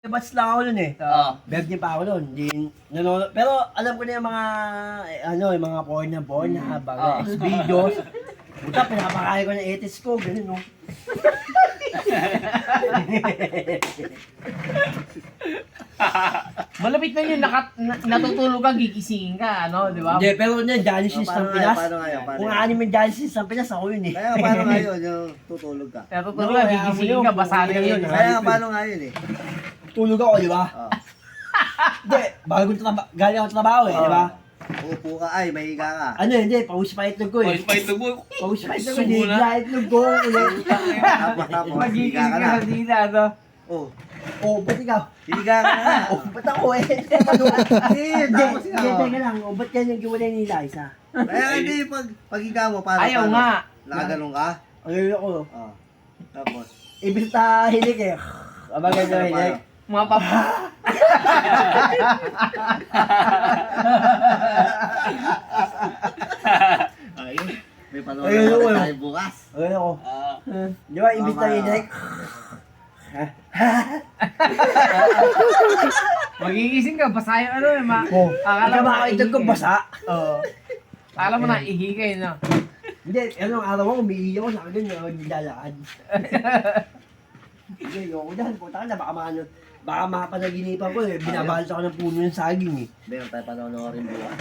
Batch lang ako nun eh. Oo. Birthday pa ako nun. Pero alam ko na yung mga, yung mga porn na baga, videos. Buta, pinapakain ko ng etis ko, ganun no. Malapit na yun, natutulog ka, gigisingin ka, ano, di ba? Hindi, pero yun, Genesis ng Pinas. Paano ngayon? Kung anime Genesis ng Pinas, ako yun eh. Kaya paano ngayon yung tutulog ka? Natutulog ka, gigisingin ka, basa na yun. Kaya paano ngayon eh? Tulog ako, di ba? Oh. Hindi, galing ako trabaho eh, di ba? Uupo ka, ay, may higa ka. Ano, hindi, pawis pa itlog ko eh. Pwede pa itlog mo. Pawis pa itlog ko, Subo na. hindi itlog ko. Tapos, higa Magigising ka ka na. sa dina, ano? Oh, Oh, ba't ikaw? higa ka na. Oh, ba't ako eh? Hindi, Hindi, tapos hindi, teka lang. Oh, ba't yan yung giwalay nila isa? Kaya hindi, pag higa mo, paano? Ayaw paano? nga. Nakaganong ka? Ano ako? Oh. Tapos, Ibig na hilik eh. Abagan na hilik. Mga papa. ayun. May Ayun, panonood ayun. tayo bukas. Ano ako? Ah. Di ba, ibig na hilik? Magigising ka, basa yung ano, Oh, akala ikaw mo mga itlog ko ihigay. basa. Oo. Akala mo na ihigay, no? Hindi, anong araw ako, umiiyak ako sa akin, naglalakad. Hindi, ayoko dyan. Puta ka na, baka mapanaginipan ko eh. Binabalot ako ng puno ng saging eh. Meron tayo panonoorin bukas.